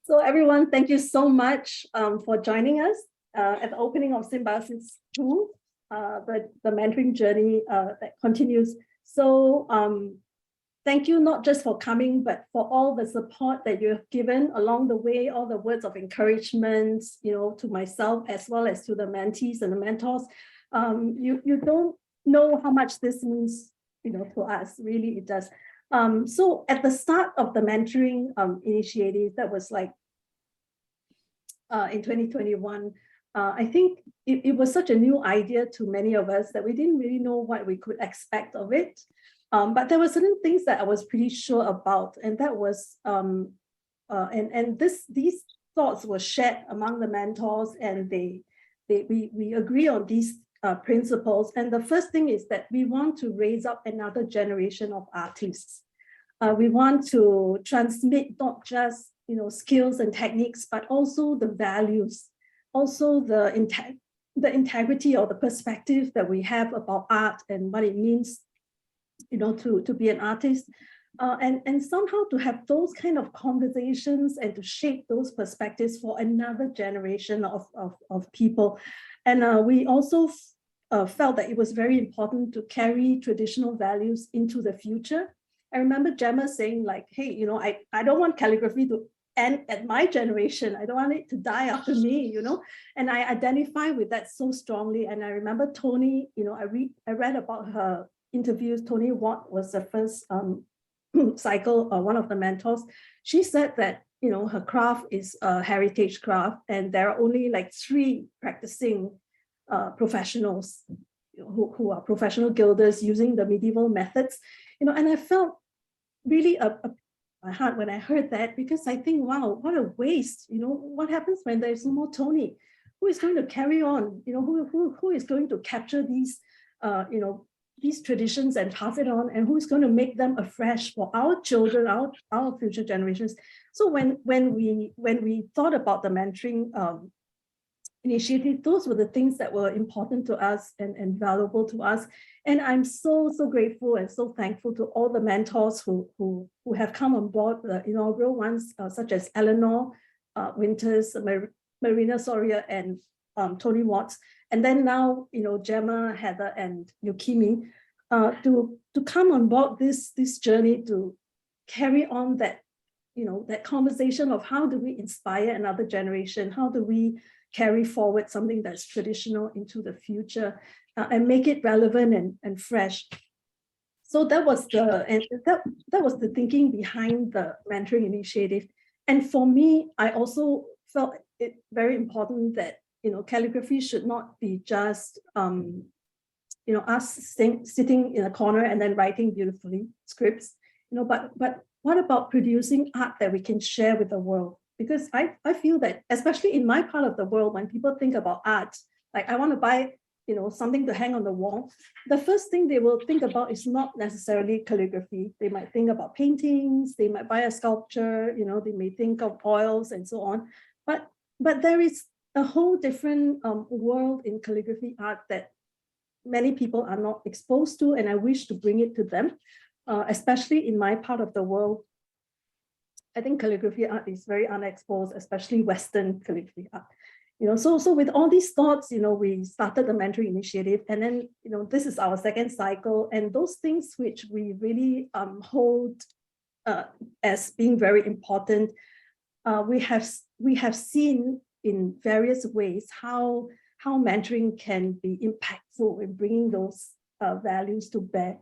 So everyone, thank you so much for joining us at the opening of Symbiosis II, the mentoring journey that continues. So thank you not just for coming, but for all the support that you have given along the way, all the words of encouragement, to myself as well as to the mentees and the mentors. You don't know how much this means, to us. Really, it does. So at the start of the mentoring initiative, that was like in 2021, I think it was such a new idea to many of us that we didn't really know what we could expect of it. But there were certain things that I was pretty sure about, and that was, these thoughts were shared among the mentors, and we agree on these principles. And the first thing is that we want to raise up another generation of artists. We want to transmit not just skills and techniques, but also the values, also the integrity or the perspective that we have about art and what it means, to be an artist, and somehow to have those kind of conversations and to shape those perspectives for another generation of people. And we also felt that it was very important to carry traditional values into the future. I remember Gemma saying like, hey, I don't want calligraphy to end at my generation. I don't want it to die after me, and I identify with that so strongly. And I remember Tony, I read about her interviews. Tony Watt was the first cycle, one of the mentors. She said that, her craft is a heritage craft, and there are only like 3 practicing professionals who are professional gilders using the medieval methods, and I felt really my heart when I heard that, because I think, wow, what a waste. What happens when there's no more Tony? Who is going to carry on? Who is going to capture these these traditions and pass it on, and who's going to make them afresh for our children, our future generations? So when we thought about the mentoring initiative, those were the things that were important to us and valuable to us. And I'm so grateful and so thankful to all the mentors who have come on board, the inaugural ones, such as Eleanor Winters, Marina Soria, and Tony Watts. And then now, Gemma, Heather, and Yukimi, to come on board this journey to carry on that, that conversation of how do we inspire another generation? How do we carry forward something that's traditional into the future and make it relevant and fresh? So that was the thinking behind the mentoring initiative. And for me, I also felt it very important that calligraphy should not be just us sitting in a corner and then writing beautifully scripts, but what about producing art that we can share with the world? Because I feel that, especially in my part of the world, when people think about art, like I want to buy, something to hang on the wall, the first thing they will think about is not necessarily calligraphy. They might think about paintings, they might buy a sculpture, they may think of oils and so on. But there is a whole different world in calligraphy art that many people are not exposed to, and I wish to bring it to them, especially in my part of the world. I think calligraphy art is very unexposed, especially Western calligraphy art. So with all these thoughts, we started the mentoring initiative, and then, this is our second cycle, and those things which we really hold as being very important, we have seen in various ways how mentoring can be impactful in bringing those values to bear.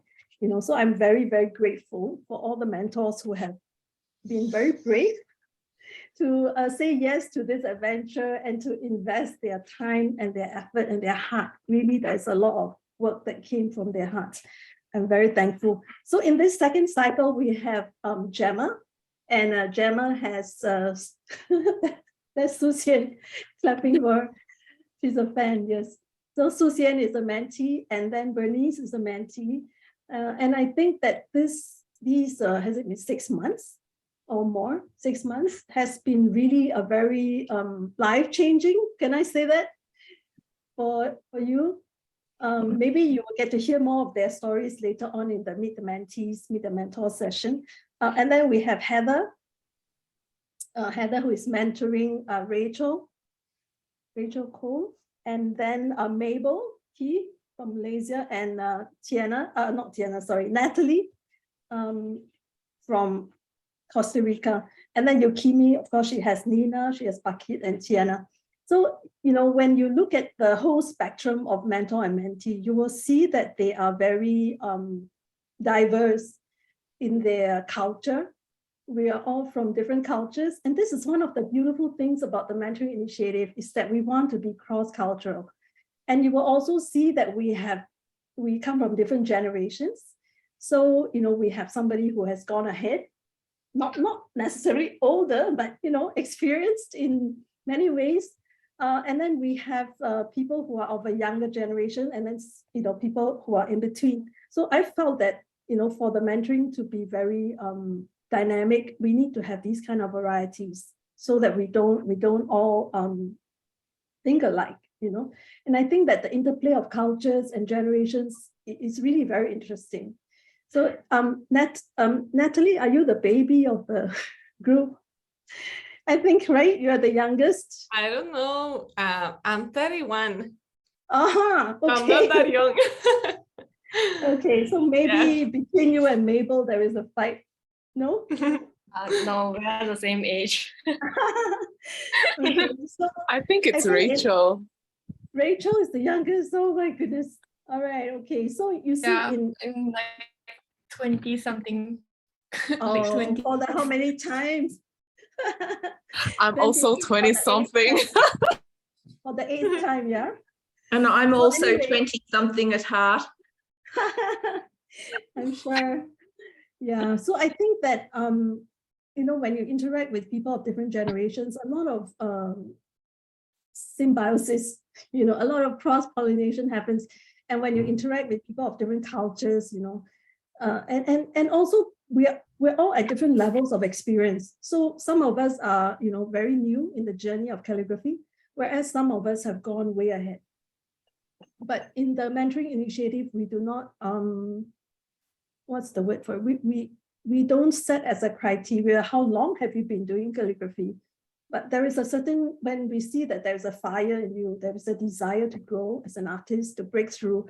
So I'm very grateful for all the mentors who have been very brave to say yes to this adventure and to invest their time and their effort and their heart. Really, there's a lot of work that came from their hearts. I'm very thankful. So in this second cycle, we have Gemma, and Gemma has, there's Susian clapping for her. She's a fan, yes. So Susian is a mentee, and then Bernice is a mentee. And I think that these has it been 6 months or more? 6 months has been really a very life-changing, can I say that, for you? Maybe you will get to hear more of their stories later on in the Meet the Mentees, Meet the Mentor session. And then we have Heather. Heather, who is mentoring Rachel Cole, and then Mabel Key from Malaysia, and Natalie from Costa Rica. And then Yukimi, of course, she has Nina, she has Bakit and Tiana. So, when you look at the whole spectrum of mentor and mentee, you will see that they are very diverse in their culture. We are all from different cultures. And this is one of the beautiful things about the mentoring initiative, is that we want to be cross-cultural. And you will also see that we come from different generations. So, we have somebody who has gone ahead, not necessarily older, but, experienced in many ways. And then we have people who are of a younger generation, and then, people who are in between. So I felt that, for the mentoring to be very dynamic, we need to have these kind of varieties so that we don't all think alike, And I think that the interplay of cultures and generations is really very interesting. So Natalie, are you the baby of the group? I think, right? You're the youngest. I don't know. I'm 31. Okay. I'm not that young. Okay, so maybe between you and Mabel, there is a fight. No? No, we are the same age. Okay, so I think it's Rachel. Rachel is the youngest. Oh my goodness. All right. Okay. So you see, I'm like 20 something. Like 20. For the how many times? I'm also 20 something. For the 8th time, yeah. And I'm also 20 something at heart. I'm sure. Yeah. So I think that when you interact with people of different generations, a lot of symbiosis, a lot of cross-pollination happens. And when you interact with people of different cultures, and also we're all at different levels of experience. So some of us are, very new in the journey of calligraphy, whereas some of us have gone way ahead. But in the mentoring initiative, we do not, what's the word for it? We don't set as a criteria, how long have you been doing calligraphy? But there is a certain, when we see that there's a fire in you, there is a desire to grow as an artist, to break through.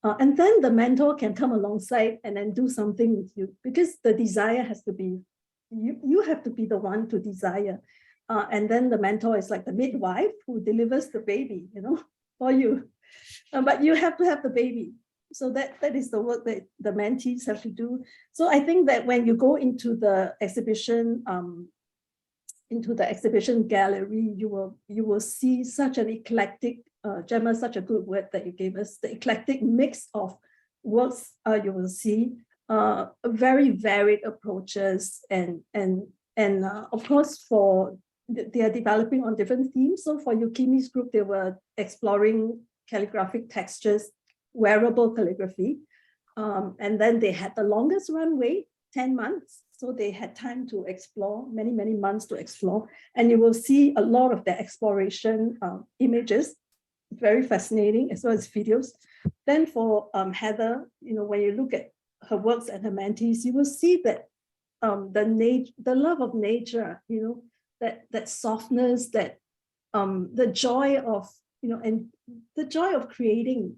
And then the mentor can come alongside and then do something with you, because the desire has to be, you have to be the one to desire. And then the mentor is like the midwife who delivers the baby, for you. But you have to have the baby. So that is the work that the mentees have to do. So I think that when you go into the exhibition gallery, you will see such an eclectic, Gemma, such a good word that you gave us, the eclectic mix of works you will see, very varied approaches, and of course they are developing on different themes. So for Yukimi's group, they were exploring calligraphic textures, wearable calligraphy, and then they had the longest runway, 10 months. So they had time to explore, many, many months to explore. And you will see a lot of the exploration images, very fascinating, as well as videos. Then for Heather, when you look at her works and her mentees, you will see that the love of nature, that softness, that the joy of, and the joy of creating,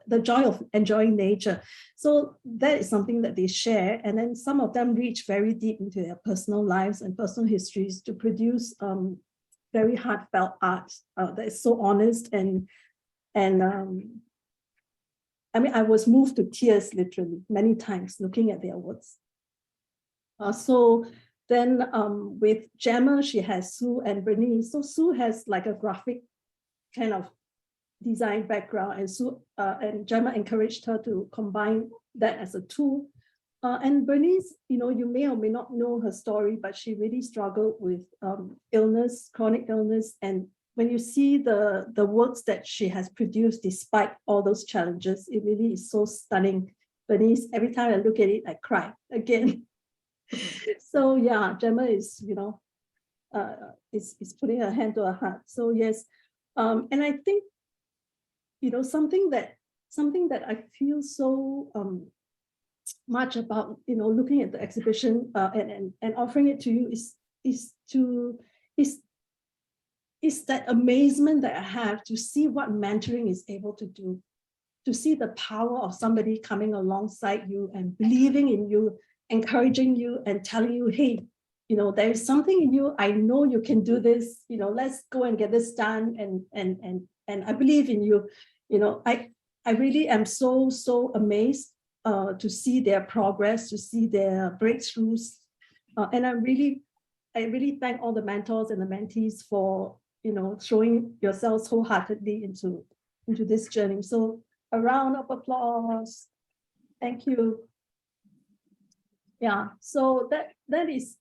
the joy of enjoying nature. So that is something that they share. And then some of them reach very deep into their personal lives and personal histories to produce very heartfelt art that is so honest. And I mean, I was moved to tears literally many times looking at their works. So then with Gemma, she has Sue and Bernice. So Sue has like a graphic kind of design background, and Sue and Gemma encouraged her to combine that as a tool. And Bernice, you may or may not know her story, but she really struggled with illness, chronic illness. And when you see the works that she has produced despite all those challenges, it really is so stunning. Bernice, every time I look at it, I cry again. So yeah, Gemma is, is putting her hand to her heart. So yes, and I think, something that I feel so much about, looking at the exhibition and offering it to you is that amazement that I have to see what mentoring is able to do, to see the power of somebody coming alongside you and believing in you, encouraging you and telling you, hey, there is something in you. I know you can do this. Let's go and get this done. And I believe in you. I really am so amazed to see their progress, to see their breakthroughs. And I really thank all the mentors and the mentees for, showing yourselves wholeheartedly into this journey. So a round of applause. Thank you. Yeah, so that is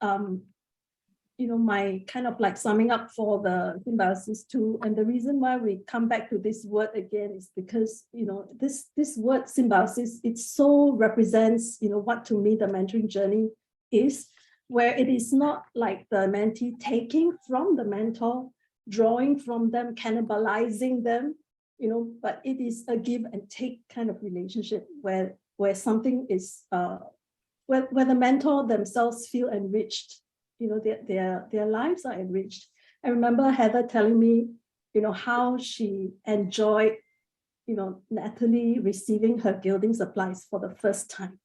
my kind of like summing up for the Symbiosis II. And the reason why we come back to this word again is because this word symbiosis, it so represents what to me the mentoring journey is, where it is not like the mentee taking from the mentor, drawing from them, cannibalizing them, but it is a give and take kind of relationship where something is where the mentor themselves feel enriched, their lives are enriched. I remember Heather telling me, how she enjoyed, Natalie receiving her gilding supplies for the first time.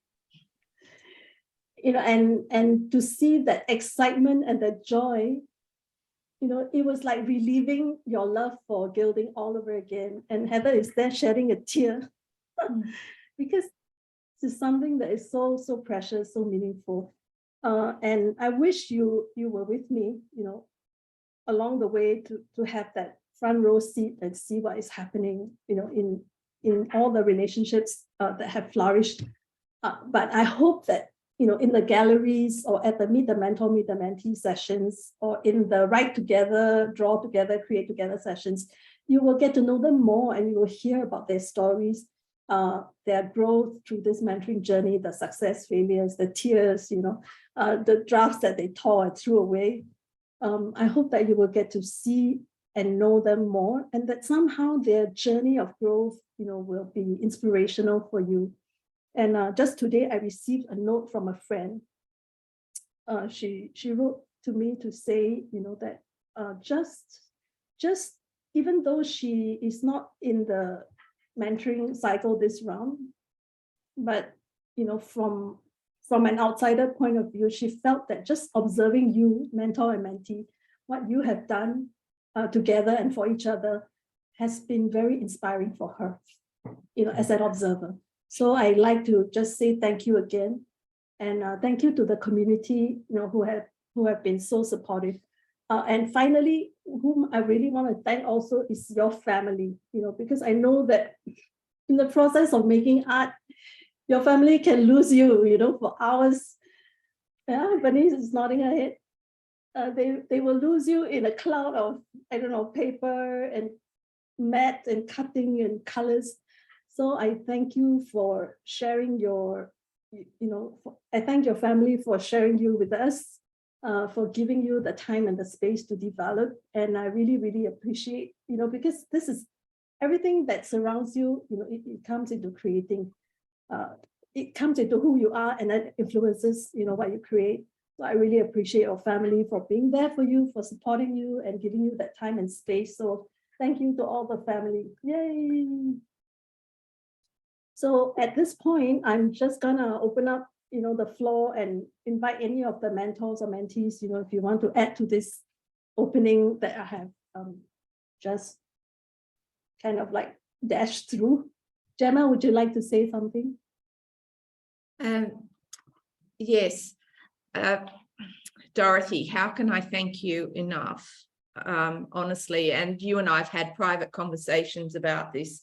And to see that excitement and the joy, it was like reliving your love for gilding all over again. And Heather is there shedding a tear because it's something that is so precious, so meaningful. And I wish you were with me, along the way to have that front row seat and see what is happening, in all the relationships that have flourished. But I hope that, in the galleries or at the Meet the Mentor, Meet the Mentee sessions, or in the Write Together, Draw Together, Create Together sessions, you will get to know them more and you will hear about their stories, their growth through this mentoring journey, the success, failures, the tears, the drafts that they tore and threw away. I hope that you will get to see and know them more, and that somehow their journey of growth, will be inspirational for you. And just today, I received a note from a friend. She wrote to me to say, that just even though she is not in the mentoring cycle this round, but from an outsider point of view, she felt that just observing you, mentor and mentee, what you have done together and for each other has been very inspiring for her, as an observer. So I like to just say thank you again, and thank you to the community, who have been so supportive. And finally, whom I really want to thank also is your family, because I know that in the process of making art, your family can lose you, for hours. Yeah, Bernice is nodding her head. They will lose you in a cloud of, I don't know, paper and mat and cutting and colors. So I thank you for sharing I thank your family for sharing you with us, for giving you the time and the space to develop. And I really, really appreciate, because this is everything that surrounds you, it comes into creating, it comes into who you are, and that influences, what you create. So I really appreciate your family for being there for you, for supporting you and giving you that time and space. So thank you to all the family. Yay. So at this point, I'm just gonna open up, the floor and invite any of the mentors or mentees, if you want to add to this opening that I have just kind of like dashed through. Gemma, would you like to say something? Yes. Dorothy, how can I thank you enough? Honestly, and you and I have had private conversations about this.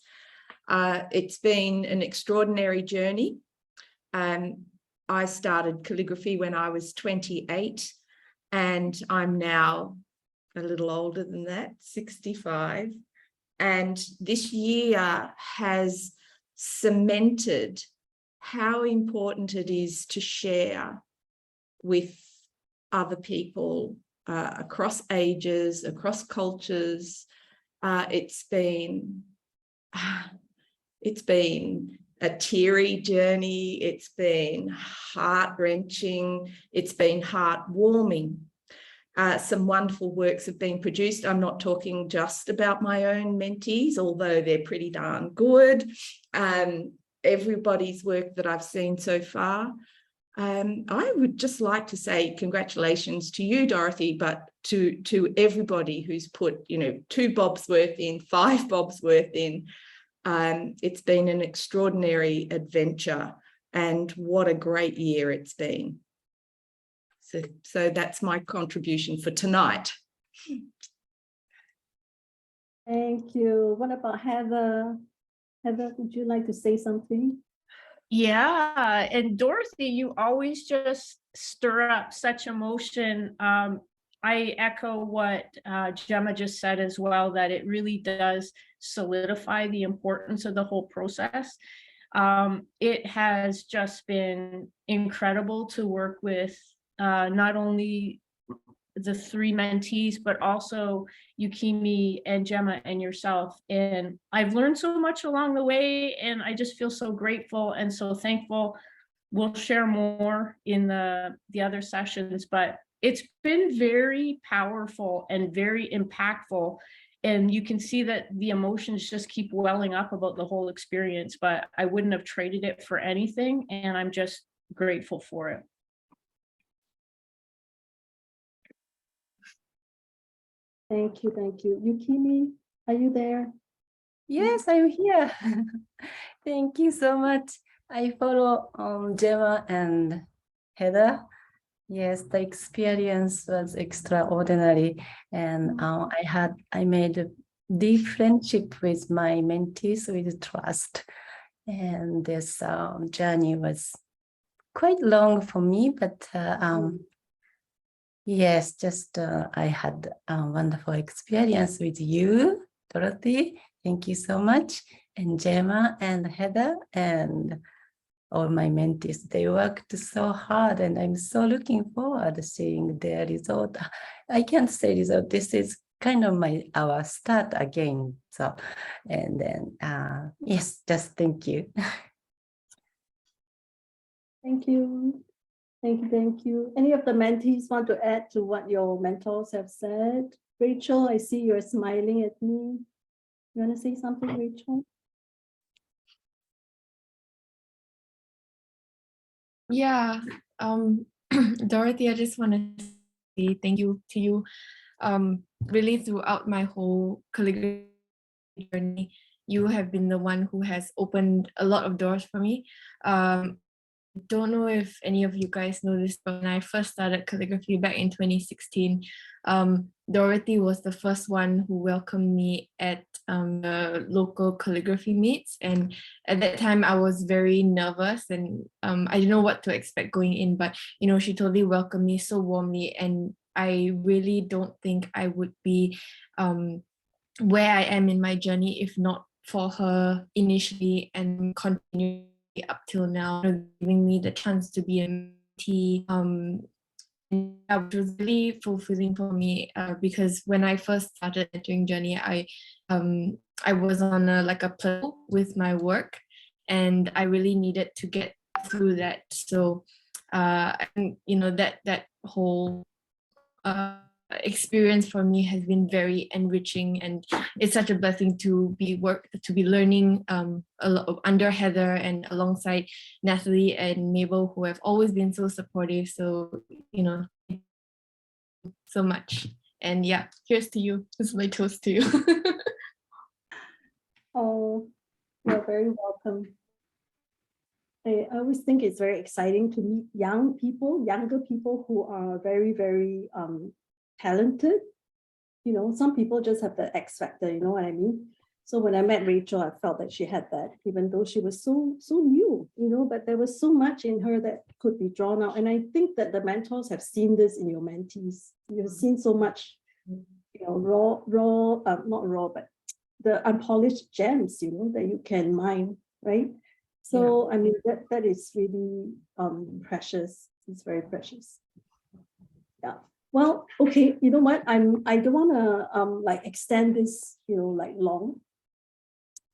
It's been an extraordinary journey. I started calligraphy when I was 28, and I'm now a little older than that, 65. And this year has cemented how important it is to share with other people across ages, across cultures. It's been a teary journey. It's been heart-wrenching. It's been heartwarming. Some wonderful works have been produced. I'm not talking just about my own mentees, although they're pretty darn good. Everybody's work that I've seen so far. I would just like to say congratulations to you, Dorothy, but to everybody who's put, 2 bobs worth in, 5 bobs worth in. It's been an extraordinary adventure, and what a great year it's been. So that's my contribution for tonight. Thank you. What about Heather? Heather, would you like to say something? Yeah, and Dorothy, you always just stir up such emotion. I echo what Gemma just said as well, that it really does solidify the importance of the whole process. It has just been incredible to work with not only the 3 mentees, but also Yukimi and Gemma and yourself. And I've learned so much along the way, and I just feel so grateful and so thankful. We'll share more in the other sessions, but it's been very powerful and very impactful. And you can see that the emotions just keep welling up about the whole experience, but I wouldn't have traded it for anything. And I'm just grateful for it. Thank you, thank you. Yukimi, are you there? Yes, I'm here. Thank you so much. I follow Gemma and Heather. Yes, the experience was extraordinary, and I made a deep friendship with my mentees with trust, and this journey was quite long for me, but yes, just I had a wonderful experience with you, Dorothy. Thank you so much. And Gemma and Heather and all my mentees, they worked so hard, and I'm so looking forward to seeing their result. I can't say result, this is kind of our start again. So, and then, yes, just thank you. Thank you. Thank you, thank you. Any of the mentees want to add to what your mentors have said? Rachel, I see you're smiling at me. You want to say something, Rachel? Yeah, Dorothy, I just want to say thank you to you. Really throughout my whole calligraphy journey, you have been the one who has opened a lot of doors for me. Don't know if any of you guys know this, but when I first started calligraphy back in 2016, Dorothy was the first one who welcomed me at the local calligraphy meets. And at that time, I was very nervous, and I didn't know what to expect going in, but she totally welcomed me so warmly. And I really don't think I would be where I am in my journey if not for her initially and continuing up till now, giving me the chance to be a mentee. Which was really fulfilling for me because when I first started the mentoring journey, I was on a plateau with my work, and I really needed to get through that. So that whole experience for me has been very enriching, and it's such a blessing to be learning a lot under Heather and alongside Natalie and Mabel, who have always been so supportive. So so much. And yeah, here's to you. This is my toast to you. Oh, you're very welcome. I always think it's very exciting to meet younger people who are very, very talented. Some people just have the X factor, you know what I mean? So when I met Rachel, I felt that she had that, even though she was so new, but there was so much in her that could be drawn out. And I think that the mentors have seen this in your mentees. You've seen so much, not raw, but the unpolished gems, that you can mine, right? So, yeah. I mean, that is really precious. It's very precious. Yeah. Well, okay, you know what? I don't want to extend this, long.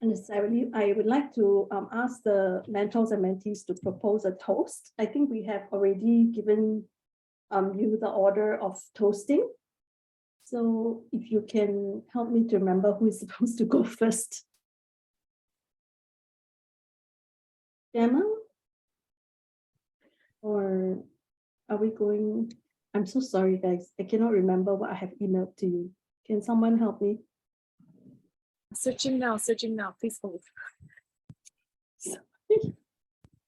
Necessarily, I would like to ask the mentors and mentees to propose a toast. I think we have already given you the order of toasting. So if you can help me to remember who is supposed to go first. Gemma? Or are we going? I'm so sorry, guys. I cannot remember what I have emailed to you. Can someone help me? Searching now, please hold.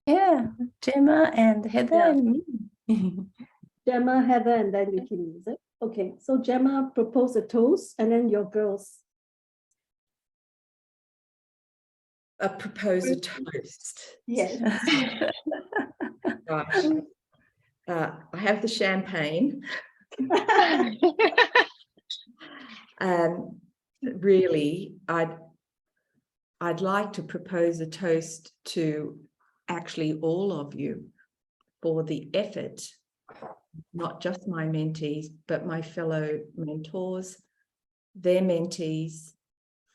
Yeah, Gemma and Heather Yeah. and me. Gemma, Heather, and then Yukini, is it? Okay, so Gemma propose a toast, and then your girls. Propose a toast. Yes. Gosh. I have the champagne. Really, I'd like to propose a toast to actually all of you for the effort, not just my mentees, but my fellow mentors, their mentees,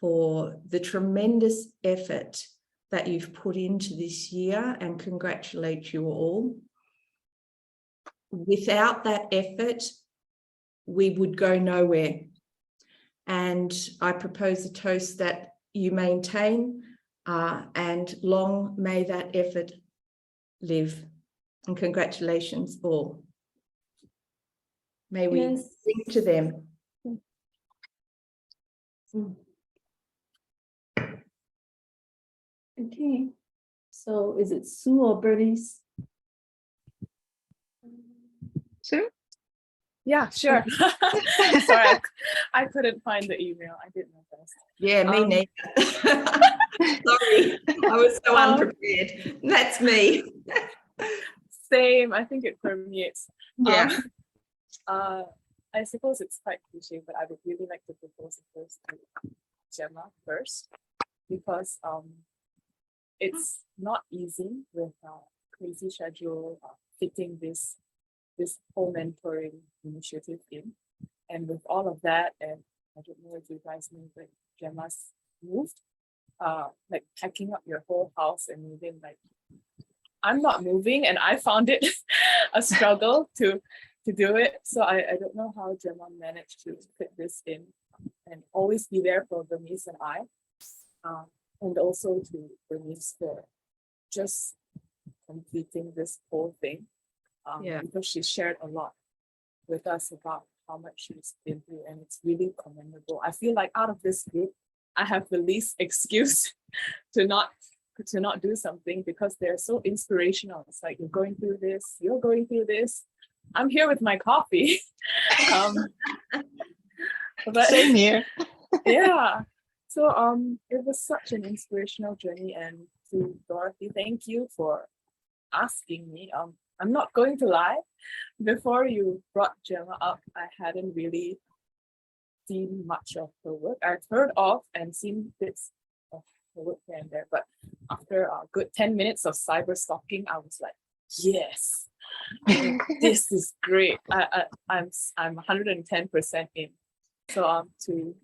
for the tremendous effort that you've put into this year, and congratulate you all. Without that effort, we would go nowhere. And I propose a toast that you maintain, and long may that effort live. And congratulations all. May we sing to them. Okay, so is it Sue or Bernice? Sue? Yeah, sure. Sorry, I couldn't find the email. I did my best. Yeah, me neither. Sorry, I was so unprepared. That's me. Same, I think it permeates. Yeah. I suppose it's quite cliche, but I would really like to propose a toast to Gemma first, because it's not easy with crazy schedule fitting this whole mentoring initiative in, and with all of that, and I don't know if you guys know, but Gemma's moved, like packing up your whole house and moving. Like, I'm not moving, and I found it a struggle to do it. So I don't know how Gemma managed to fit this in and always be there for Bernice and I, and also to Bernice for just completing this whole thing. Because she shared a lot with us about how much she's been through, and it's really commendable. I feel like out of this group, I have the least excuse to not do something, because they're so inspirational. It's like, you're going through this. I'm here with my coffee. But Same here. yeah. So it was such an inspirational journey, and to Dorothy, thank you for asking me. I'm not going to lie. Before you brought Gemma up, I hadn't really seen much of her work. I've heard of and seen bits of her work here and there, but after a good 10 minutes of cyber stalking, I was like, yes, this is great. I'm 110% in. So to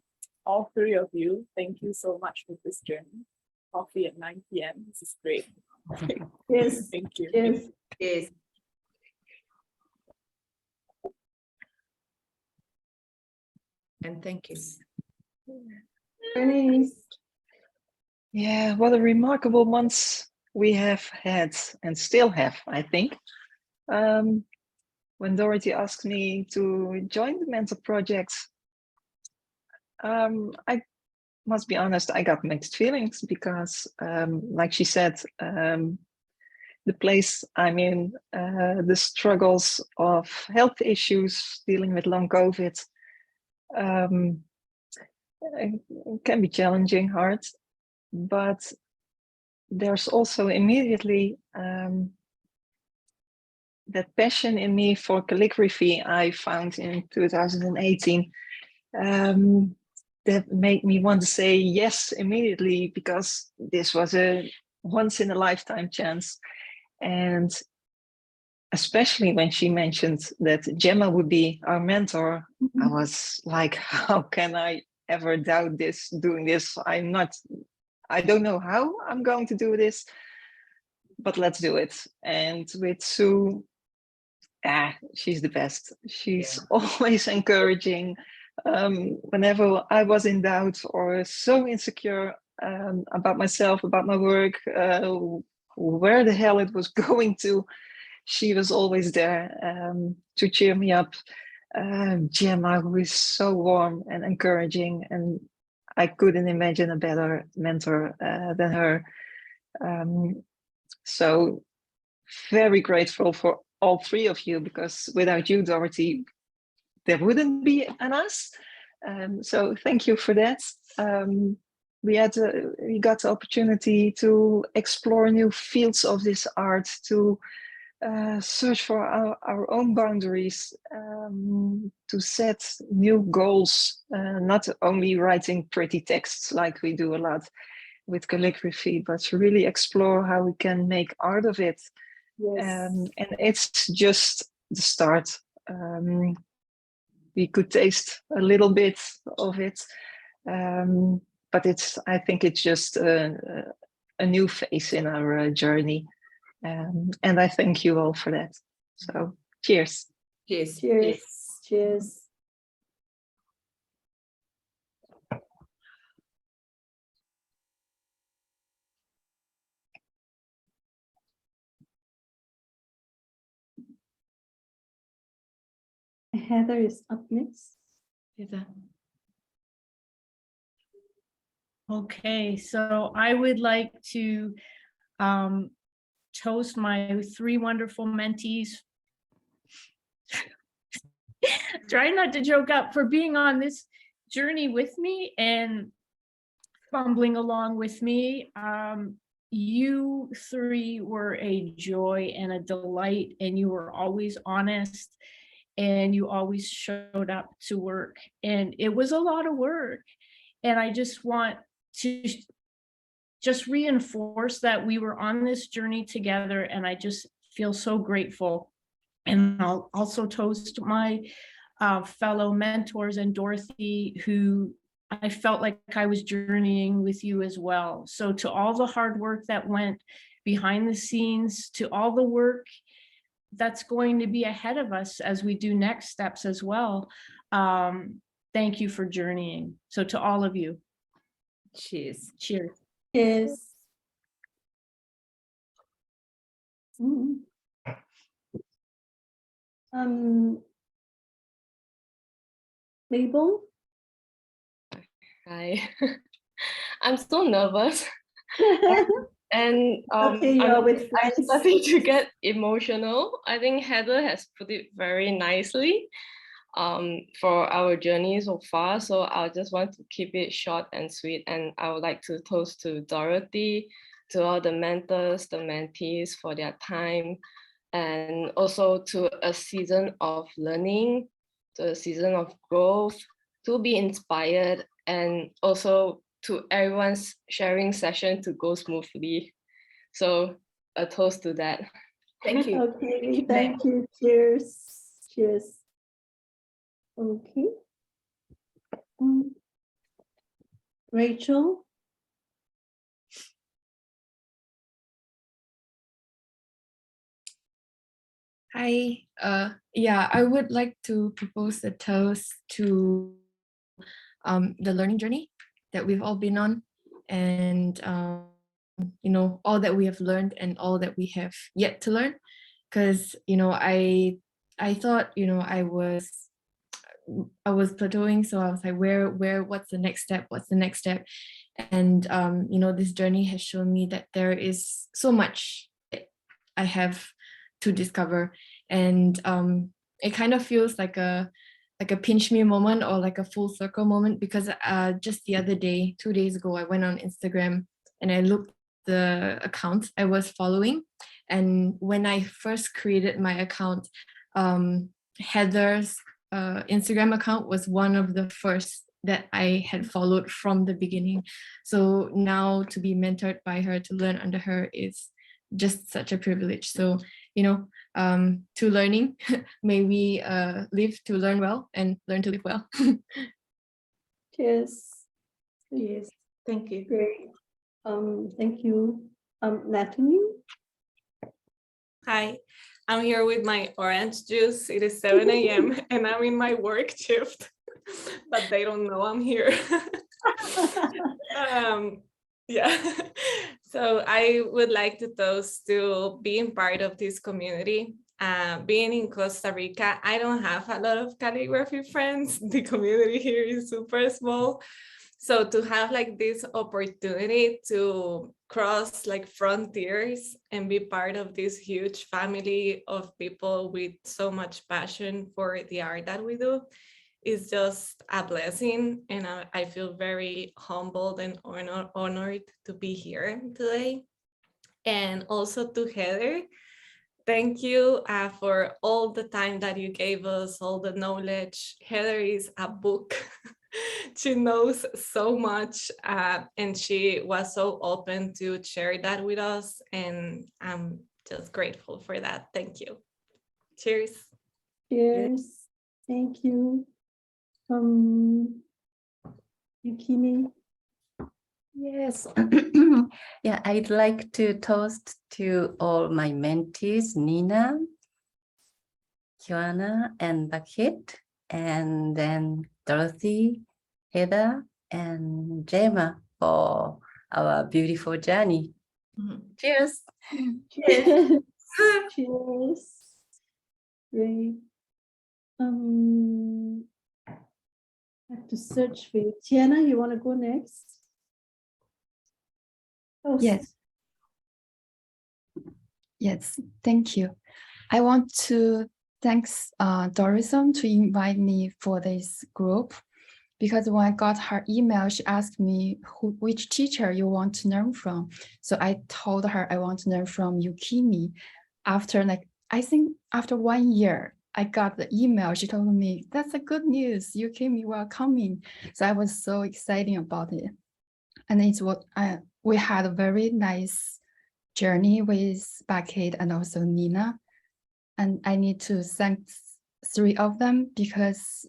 all three of you, thank you so much for this journey. Coffee at 9 p.m. This is great. Yes. Thank you. Yes. Yes. And thank you. Bernice. Yeah, what a remarkable months we have had and still have, I think. When Dorothy asked me to join the mentor project, I must be honest, I got mixed feelings because, like she said, the place I'm in, the struggles of health issues, dealing with long COVID, can be challenging, hard, but there's also immediately that passion in me for calligraphy I found in 2018 that made me want to say yes immediately, because this was a once in a lifetime chance. And especially when she mentioned that Gemma would be our mentor, I was like, how can I ever doubt this, doing this? I don't know how I'm going to do this, but let's do it. And with Sue, she's the best. She's always encouraging. Whenever I was in doubt or so insecure about myself, about my work, where the hell it was going to, she was always there to cheer me up. Gemma, who is so warm and encouraging, and I couldn't imagine a better mentor than her. So very grateful for all three of you, because without you, Dorothy, there wouldn't be an us. So thank you for that. We got the opportunity to explore new fields of this art, to search for our own boundaries, to set new goals, not only writing pretty texts like we do a lot with calligraphy, but to really explore how we can make art of it. Yes. And it's just the start. We could taste a little bit of it, but I think it's just a new phase in our journey. And I thank you all for that. So cheers. Cheers. Cheers. Cheers. Heather is up next. Heather. Okay, so I would like to toast my three wonderful mentees. Try not to joke up, for being on this journey with me and fumbling along with me. You three were a joy and a delight, and you were always honest, and you always showed up to work, and it was a lot of work. And I just want to just reinforce that we were on this journey together, and I just feel so grateful. And I'll also toast my fellow mentors and Dorothy, who I felt like I was journeying with you as well. So to all the hard work that went behind the scenes, to all the work that's going to be ahead of us as we do next steps as well, thank you for journeying. So to all of you. Cheers. Cheers. Cheers. Mm. Mabel? Hi. I'm so nervous. And Okay, you're with I'm friends. starting to get emotional. I think Heather has put it very nicely for our journey so far. So I just want to keep it short and sweet. And I would like to toast to Dorothy, to all the mentors, the mentees for their time, and also to a season of learning, to a season of growth, to be inspired, and also to everyone's sharing session to go smoothly. So a toast to that. Thank you. Okay, thank you. Cheers. Cheers. Okay. Rachel? Hi, yeah, I would like to propose a toast to the learning journey that we've all been on, and you know, all that we have learned and all that we have yet to learn. Because you know, I thought, you know, I was plateauing, so I was like, what's the next step? What's the next step? And you know, this journey has shown me that there is so much that I have to discover, and it kind of feels like a pinch me moment, or like a full circle moment, because just the other day, 2 days ago, I went on Instagram and I looked the accounts I was following, and when I first created my account, Heather's Instagram account was one of the first that I had followed from the beginning. So now to be mentored by her, to learn under her, is just such a privilege. So, you know, to learning, may we live to learn well and learn to live well. Cheers. Yes. Thank you. Great. Thank you. Natalie? Hi. I'm here with my orange juice. It is 7 a.m. and I'm in my work shift, but they don't know I'm here. Yeah. So I would like to toast to being part of this community. Being in Costa Rica, I don't have a lot of calligraphy friends. The community here is super small. So to have like this opportunity to cross like frontiers and be part of this huge family of people with so much passion for the art that we do is just a blessing. And I feel very humbled and honored to be here today. And also to Heather, thank you for all the time that you gave us, all the knowledge. Heather is a book. She knows so much, and she was so open to share that with us. And I'm just grateful for that. Thank you. Cheers. Cheers. Thank you. Yukimi. Yes. Yeah, I'd like to toast to all my mentees, Nina, Kiana, and Bakit, and then Dorothy, Heather, and Gemma for our beautiful journey. Cheers. Cheers. Cheers. Great. I have to search for you. Tiana, you want to go next? Oh, Yes. Yes, thank you. I want to thanks Dorison to invite me for this group, because when I got her email, she asked me which teacher you want to learn from. So I told her I want to learn from Yukimi. After I think after 1 year, I got the email. She told me, that's a good news. Yukimi will coming. So I was so excited about it. And it's what we had a very nice journey with Bakit and also Nina. And I need to thank 3 of them because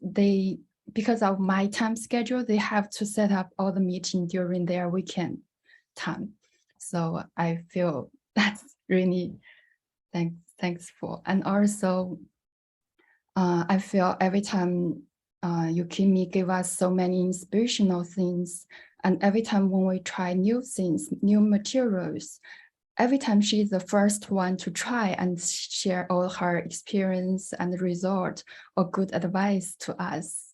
of my time schedule, they have to set up all the meeting during their weekend time. So I feel that's really thankful. And also, I feel every time Yukimi gave us so many inspirational things, and every time when we try new things, new materials, every time she's the first one to try and share all her experience and result or good advice to us.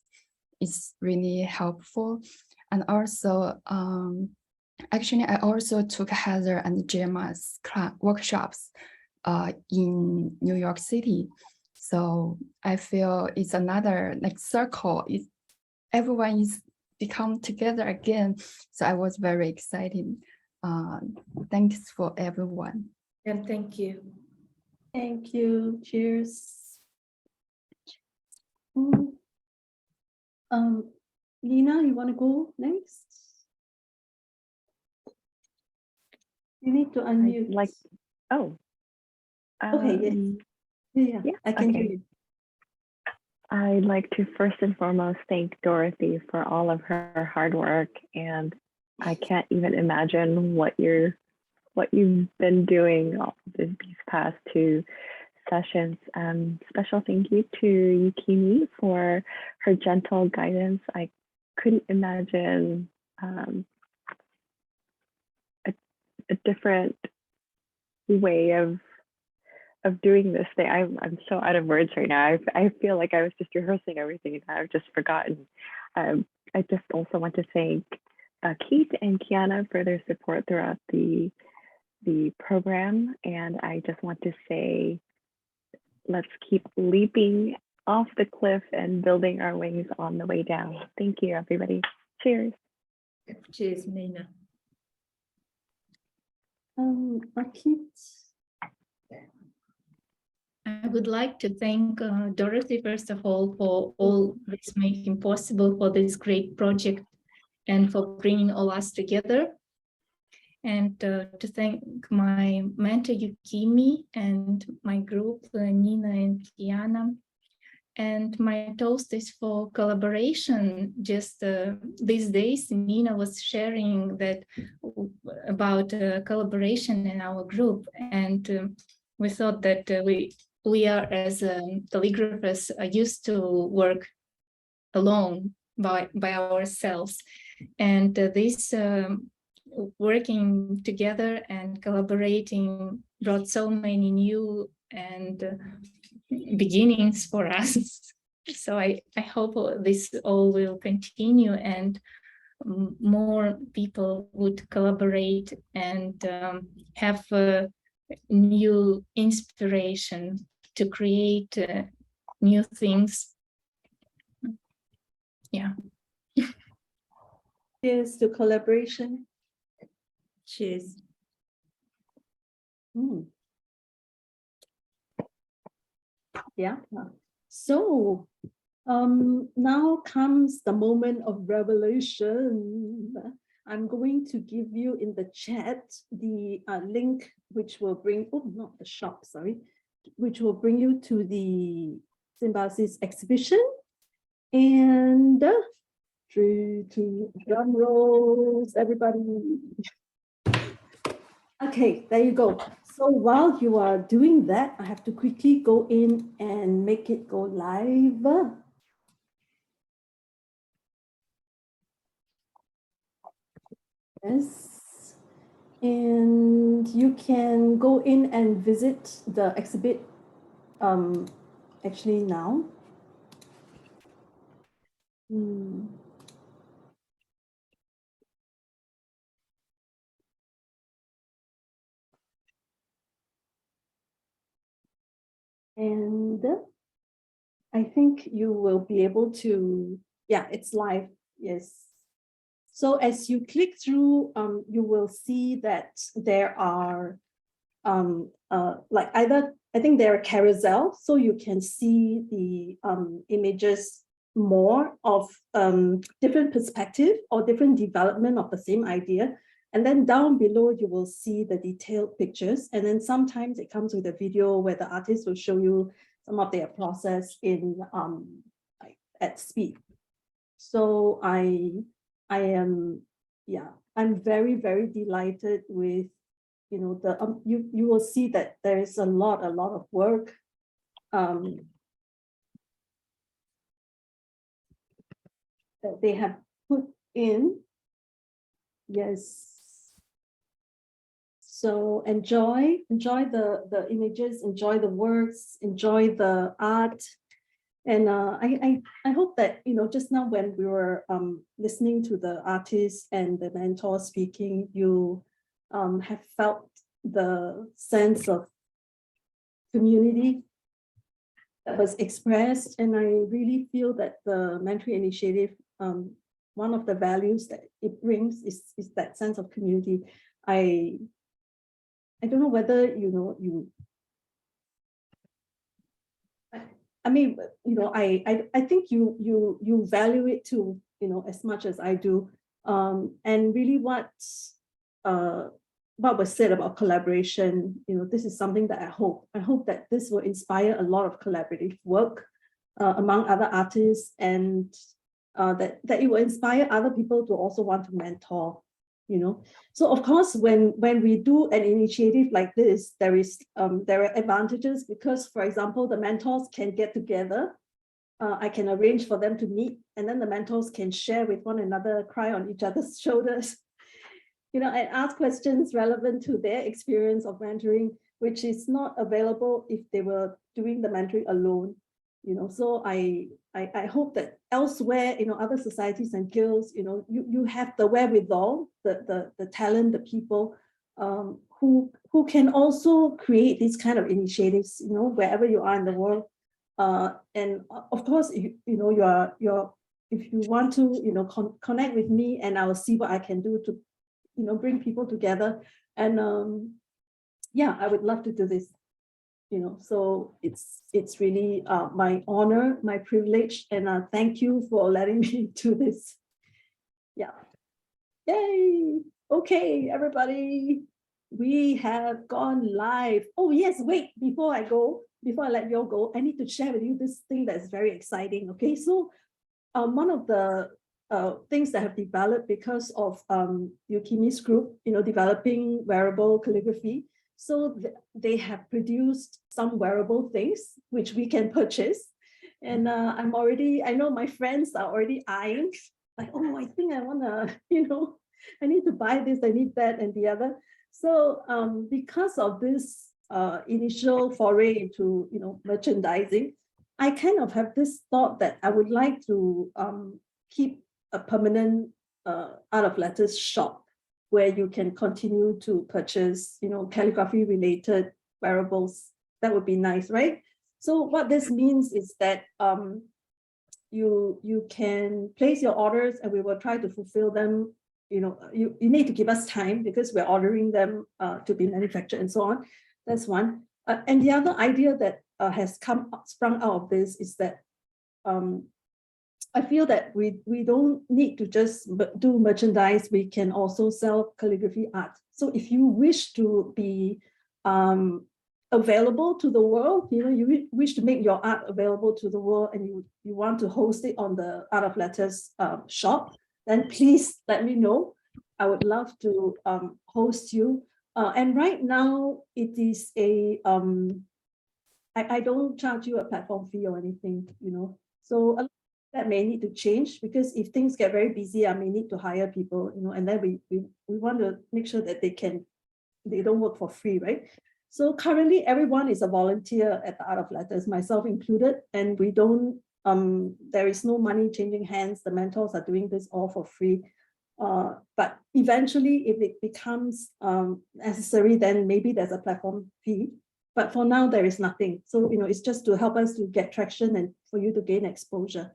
It's really helpful. And also, actually, I also took Heather and Gemma's workshops in New York City. So I feel it's another circle. Everyone is become together again. So I was very excited. Thanks for everyone. And thank you. thank you. Cheers. Lina, you want to go next? You need to unmute. Okay, yes. Yeah, I can hear you. I'd like to first and foremost thank Dorothy for all of her hard work, and I can't even imagine what you've been doing these past 2 sessions. Special thank you to Yukimi for her gentle guidance. I couldn't imagine a different way of doing this thing. I'm so out of words right now. I feel like I was just rehearsing everything and I've just forgotten. I just also want to thank Keith and Kiana for their support throughout the program. And I just want to say, let's keep leaping off the cliff and building our wings on the way down. Thank you, everybody. Cheers. Cheers, Nina. Bakit. I would like to thank Dorothy, first of all, for all this making possible for this great project and for bringing all us together. And to thank my mentor, Yukimi, and my group, Nina and Kiana. And my toast is for collaboration. Just these days, Nina was sharing that about collaboration in our group. And we thought that we we are as calligraphers used to work alone by ourselves, and this working together and collaborating brought so many new and beginnings for us. So I hope this all will continue and more people would collaborate and have new inspiration to create new things. Yeah. Cheers to collaboration. Cheers. Yeah. So now comes the moment of revelation. I'm going to give you in the chat the link which will bring, oh, not the shop, sorry, which will bring you to the Symbiosis exhibition. And 3, 2, drum rolls, everybody. Okay, there you go. So while you are doing that, I have to quickly go in and make it go live. Yes. And you can go in and visit the exhibit actually now. And I think you will be able to, yeah, it's live, yes. So as you click through, you will see that there are like either, I think there are carousel, so you can see the images more of different perspective or different development of the same idea. And then down below, you will see the detailed pictures. And then sometimes it comes with a video where the artist will show you some of their process in like at speed. So I am, yeah, I'm very, very delighted with, you know, the you will see that there is a lot of work that they have put in. Yes. So enjoy the images, enjoy the works, enjoy the art. And I hope that, you know, just now when we were listening to the artist and the mentor speaking, you have felt the sense of community that was expressed. And I really feel that the Mentoring Initiative, one of the values that it brings is that sense of community. I don't know whether, you know, I mean, you know, I think you value it too, you know, as much as I do. And really what was said about collaboration, you know, this is something that I hope that this will inspire a lot of collaborative work among other artists, and that it will inspire other people to also want to mentor, you know. So of course, when we do an initiative like this, there are advantages, because, for example, the mentors can get together. I can arrange for them to meet, and then the mentors can share with one another, cry on each other's shoulders, you know, and ask questions relevant to their experience of mentoring, which is not available if they were doing the mentoring alone, you know. So I hope that elsewhere, you know, other societies and guilds, you know, you have the wherewithal, the talent, the people who can also create these kind of initiatives, you know, wherever you are in the world. And of course, you know, you're if you want to, you know, connect with me, and I will see what I can do to, you know, bring people together. And yeah, I would love to do this, you know. So it's really my honor, my privilege, and thank you for letting me do this. Yeah. Yay. Okay, everybody, we have gone live. Oh yes, wait, before I let you all go, I need to share with you this thing that's very exciting. Okay, so one of the things that have developed because of Yukimi's group, you know, developing wearable calligraphy. So they have produced some wearable things which we can purchase. And I know my friends are already eyeing, like, oh, I think I want to, I need to buy this, I need that and the other. So because of this initial foray into, merchandising, I kind of have this thought that I would like to keep a permanent out of letters shop where you can continue to purchase, calligraphy related wearables. That would be nice, right? So what this means is that you can place your orders and we will try to fulfill them. You need to give us time because we're ordering them to be manufactured and so on. That's one. And the other idea that has sprung out of this is that I feel that we don't need to just do merchandise. We can also sell calligraphy art. So if you wish to be available to the world, you wish to make your art available to the world and you want to host it on the Art of Letters shop, then please let me know. I would love to host you. And right now it is I don't charge you a platform fee or anything, So that may need to change because if things get very busy, I may need to hire people, and then we want to make sure that they don't work for free, right? So currently everyone is a volunteer at the Art of Letters, myself included, and we don't, there is no money changing hands. The mentors are doing this all for free. But eventually if it becomes necessary, then maybe there's a platform fee. But for now, there is nothing. So, it's just to help us to get traction and for you to gain exposure.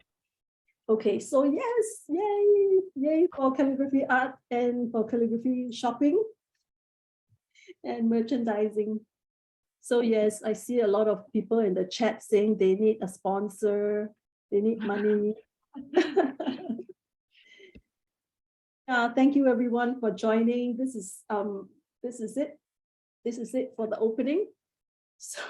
Okay, so yes, yay for calligraphy art and for calligraphy shopping and merchandising. So yes, I see a lot of people in the chat saying they need a sponsor, they need money. Thank you everyone for joining. This is it. This is it for the opening. So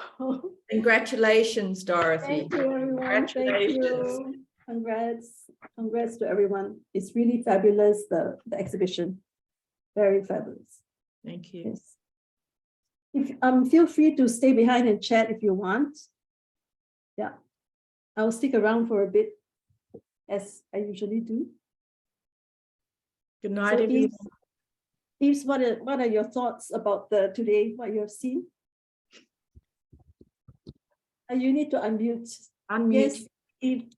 Congratulations, Dorothy. thank you everyone. Thank you. Congrats to everyone. It's really fabulous, the exhibition. Very fabulous. Thank you. Yes. If feel free to stay behind and chat if you want. Yeah, I'll stick around for a bit as I usually do. Good night, So everyone. Yves, what are your thoughts about today, what you have seen? You need to unmute. Unmute. Yes, Yves.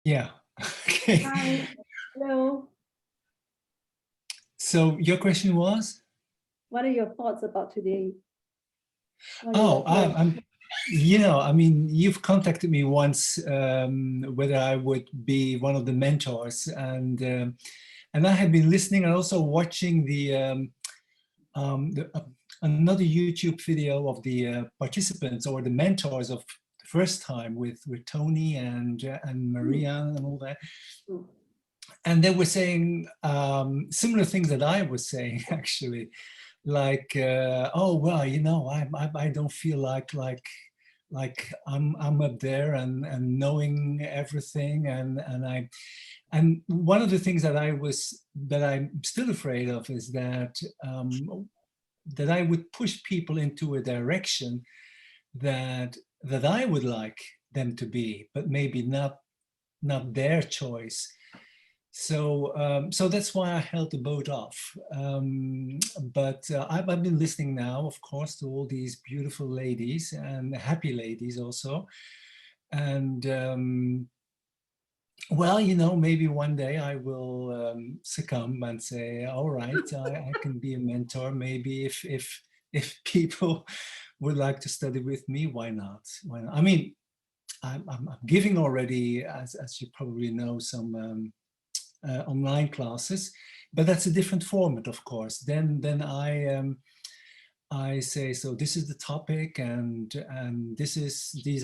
Yeah. Okay. Hi. Hello. So your question was? What are your thoughts about today? Oh, you've contacted me once whether I would be one of the mentors, and I have been listening and also watching another YouTube video of the participants or the mentors of the first time with Tony and Maria and all that. And they were saying similar things that I was saying, actually, like, oh, well, I don't feel like I'm up there and knowing everything, and one of the things that I'm still afraid of is that that I would push people into a direction that I would like them to be, but maybe not their choice. So so that's why I held the boat off. But I've been listening now, of course, to all these beautiful ladies and happy ladies also. And well, maybe one day I will succumb and say, all right, I can be a mentor. Maybe if people would like to study with me, why not? Why not? I mean, I'm giving already, as you probably know, some online classes, but that's a different format, of course. Then I say, so this is the topic, and these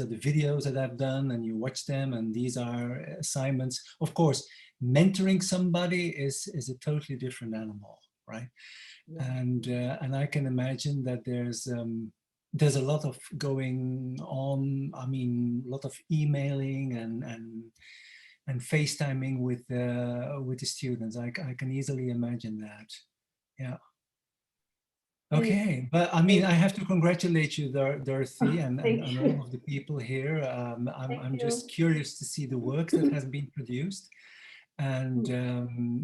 are the videos that I've done, and you watch them, and these are assignments. Of course, mentoring somebody is a totally different animal, right? Yeah. And I can imagine that there's a lot of going on. I mean, a lot of emailing and FaceTiming with the students. I can easily imagine that. Yeah. Okay, but I mean, I have to congratulate you, Dorothy, and Thank and you. all of the people here. I'm Thank just you. curious to see the work that has been produced, and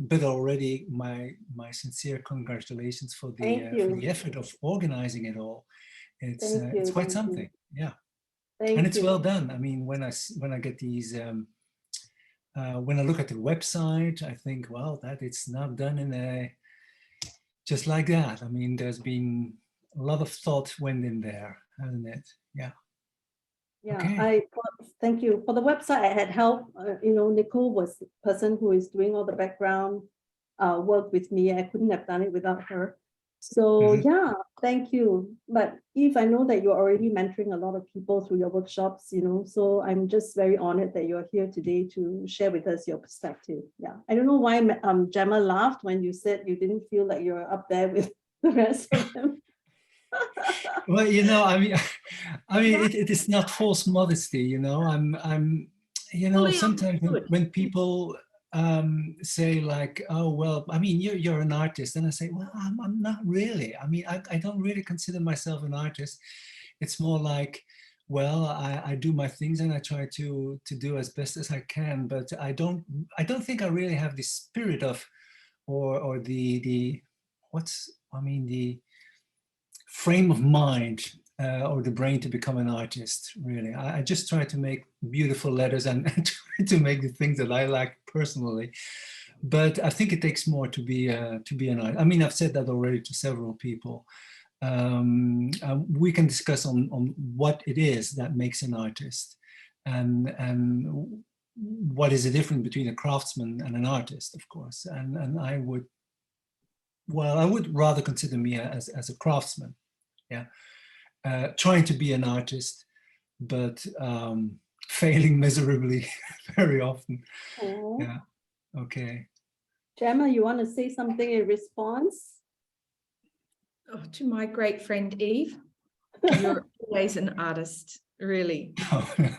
but already my sincere congratulations for Thank the you. effort of organizing it all. It's Thank you. quite Thank something, you. yeah, and Thank it's you. well done. I mean, when I get these. When I look at the website, I think, well, that it's not done in a just like that. I mean, there's been a lot of thought went in there, hasn't it? Yeah. Yeah, Okay. thank you. For the website, I had help. Nicole was the person who is doing all the background work with me. I couldn't have done it without her. So yeah, thank you. But Eve, I know that you're already mentoring a lot of people through your workshops, so I'm just very honored that you're here today to share with us your perspective. Yeah, I don't know why Gemma laughed when you said you didn't feel like you're up there with the rest of them. Well, I mean, it is not false modesty, sometimes when people say like, oh, well, I mean, you're an artist. And I say, well, I'm not really. I mean, I don't really consider myself an artist. It's more like, well, I do my things and I try to do as best as I can, but I don't think I really have the spirit of, or the frame of mind or the brain to become an artist, really. I just try to make beautiful letters and try to make the things that I like personally. But I think it takes more to be an artist. I mean, I've said that already to several people. We can discuss on what it is that makes an artist and what is the difference between a craftsman and an artist, of course. And I would rather consider me as a craftsman. Yeah, trying to be an artist, but failing miserably very often. Oh. Yeah. Okay. Gemma, you want to say something in response? Oh, to my great friend Eve, you're always an artist, really. Oh, no.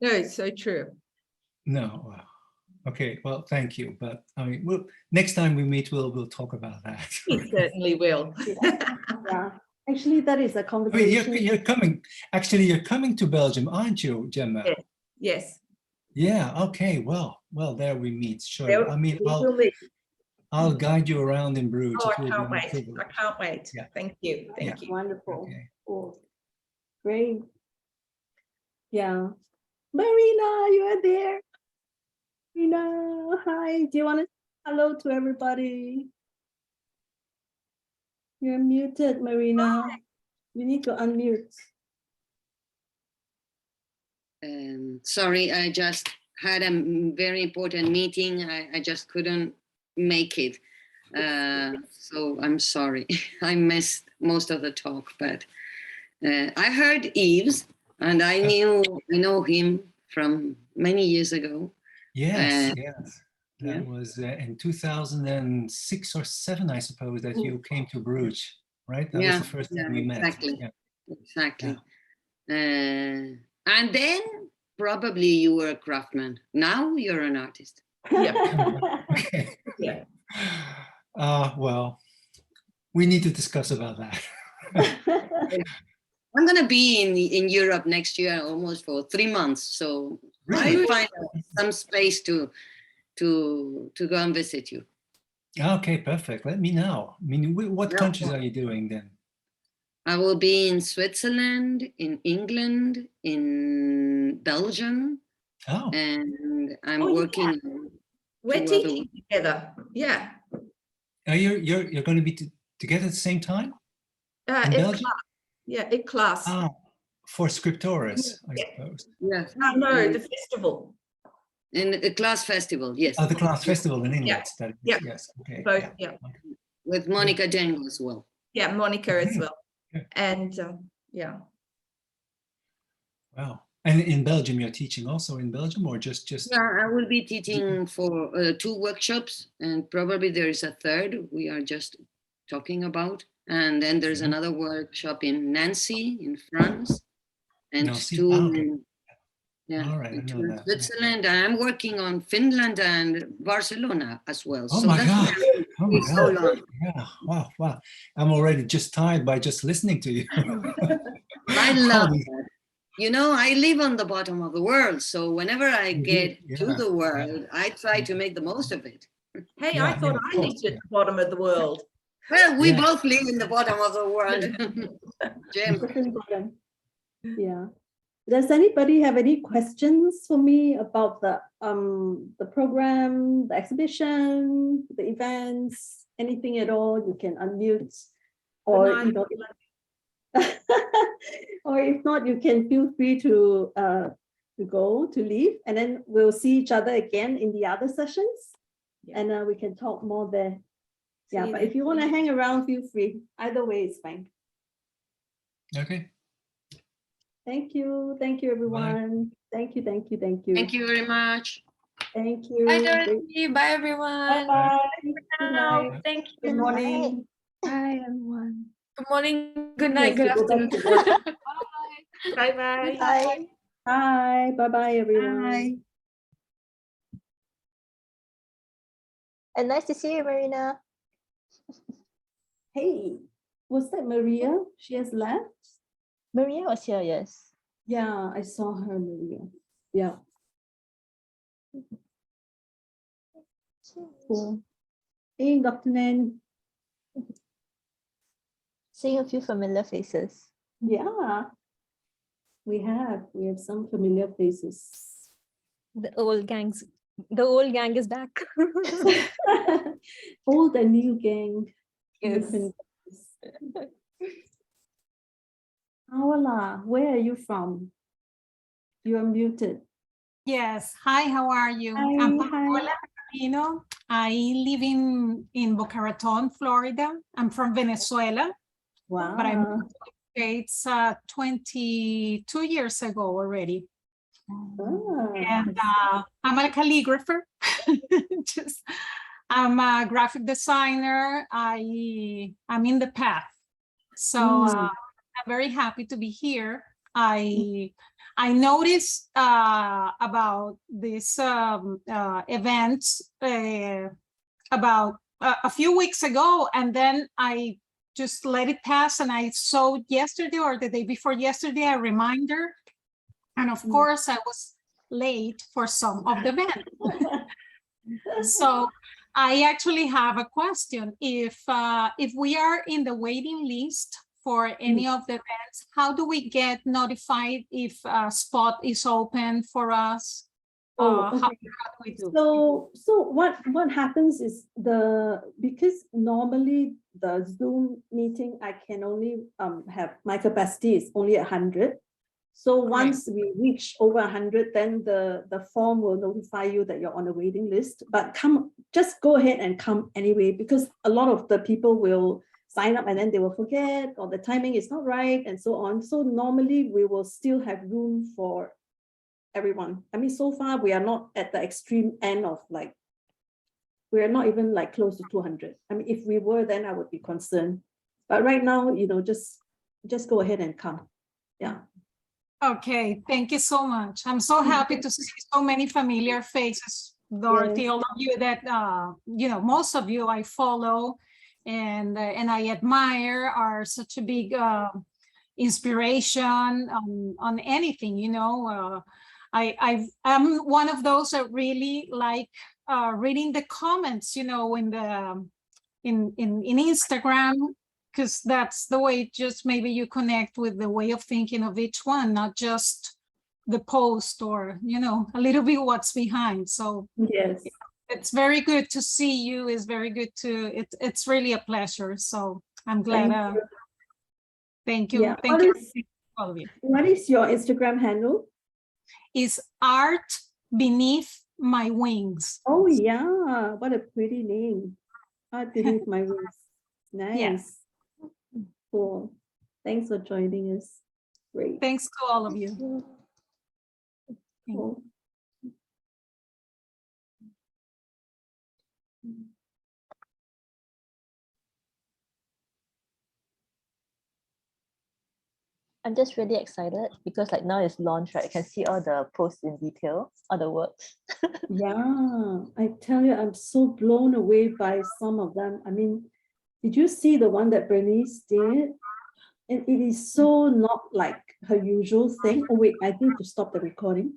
No, it's so true. No. Okay. Well, thank you. But I mean, next time we meet, we'll talk about that. We certainly will. Yeah. Actually, that is a I conversation. mean, you're coming. Actually, you're coming to Belgium, aren't you, Gemma? Yes. Yes. Yeah. Okay. Well, there we meet. Sure. There I mean, we will meet. I'll guide you around in Bruges. Oh, It I will can't be my wait. privilege. I can't wait. Yeah. Thank you. Thank you. Wonderful. Okay. Oh, great. Yeah. Marina, you are there. Marina, hi. Do you want to say hello to everybody? You're muted, Marina. You need to unmute. Sorry, I just had a very important meeting. I just couldn't make it. So I'm sorry. I missed most of the talk, but I heard Yves, and I know him from many years ago. Yes, yes. That was in 2006 or 7, I suppose, that you came to Bruges, right? That was the first time we met. Exactly. Yeah. Exactly. Yeah. And then probably you were a craftsman. Now you're an artist. Yeah. Okay. Yeah. Well, we need to discuss about that. I'm going to be in Europe next year almost for 3 months. So Really? I find some space to go and visit you. Okay, perfect. Let me know. I mean, what countries are you doing then? I will be in Switzerland, in England, in Belgium. Oh. And I'm working. We're teaching together. Yeah. You're going to be together at the same time? In Belgium? Class. Yeah, in class. Ah, for Scriptoris, I suppose. Yes. No, the festival. In the class festival, yes. Oh, the class festival in England. Yeah. Yes. Okay. Both, yeah. With Monica Dengel as well. Yeah, Monica as well. And yeah. Wow. And in Belgium, you're teaching also in Belgium, or just? Yeah, I will be teaching for 2 workshops, and probably there is a third we are just talking about. And then there's another workshop in Nancy in France, and Nancy? 2 Yeah, All right, I know that. Switzerland. And I'm working on Finland and Barcelona as well. Oh so my that's God. why Oh my it's so God. long. Yeah. Wow. Wow. I'm already just tired by just listening to you. I love that. You know, I live on the bottom of the world. So whenever I get to the world, I try to make the most of it. Hey, Yeah, I thought yeah, I of course, lived at the bottom of the world. Well, we Yeah. both live in the bottom of the world. Jim. Different bottom. Yeah. Does anybody have any questions for me about the program, the exhibition, the events, anything at all? You can unmute, or you know, or if not, you can feel free to leave, and then we'll see each other again in the other sessions, and we can talk more there. Yeah, but if you want to hang around, feel free. Either way is fine. Okay. Thank you, everyone. Thank you. Thank you very much. Thank you. Bye, Dorothy. Bye, everyone. Bye. Good Now, night. thank you. Good morning. Bye, everyone. Good morning, good night, Yes, good we go back afternoon. to work. Bye-bye. Bye. Bye. Bye-bye, everyone. Bye. And nice to see you, Marina. Hey, was that Maria? She has left? Maria was here, yes. Yeah, I saw her, Maria. Yeah. Cool. Hey, Dr. Nan. Seeing a few familiar faces. Yeah, we have some familiar faces. The old gang is back. Old and new gang. Yes. Paola, where are you from? You are muted. Yes. Hi, how are you? Hi, I'm hi. Paola Martino. I live in Boca Raton, Florida. I'm from Venezuela, Wow. but I moved to the States 22 years ago already. And I'm a calligrapher. I'm a graphic designer. I'm in the path. So I'm very happy to be here. I noticed about this event about a few weeks ago, and then I just let it pass, and I saw yesterday or the day before yesterday a reminder, and of course I was late for some of the event. So I actually have a question. If we are in the waiting list for any of the events, how do we get notified if a spot is open for us? How do we do? So what happens is because normally the Zoom meeting, I can only have my capacity is only 100. So once we reach over 100, then the form will notify you that you're on a waiting list. But just go ahead and come anyway, because a lot of the people will sign up and then they will forget, or the timing is not right, and so on. So normally we will still have room for everyone. I mean, so far we are not at the extreme end of we are not even close to 200. I mean, if we were, then I would be concerned. But right now, just go ahead and come. Yeah. Okay, thank you so much. I'm so happy to see so many familiar faces, Dorothy. Yes. All of you that most of you I follow and I admire, are such a big inspiration on anything. I'm one of those that really like reading the comments, in Instagram, because that's the way just maybe you connect with the way of thinking of each one, not just the post or, a little bit what's behind. So yes, it's very good to see you. It's very good it's really a pleasure. So I'm glad. Thank you. Yeah. Thank you all of you. What is your Instagram handle? Is Art Beneath My Wings. Oh yeah, what a pretty name. Art Beneath My Wings. Nice. Yes. Cool. Thanks for joining us. Great. Thanks to all of you. Cool. I'm just really excited because like now it's launched, right? I can see all the posts in detail, all the works. Yeah, I tell you, I'm so blown away by some of them. I mean, did you see the one that Bernice did? And it is so not like her usual thing. Oh wait, I need to stop the recording.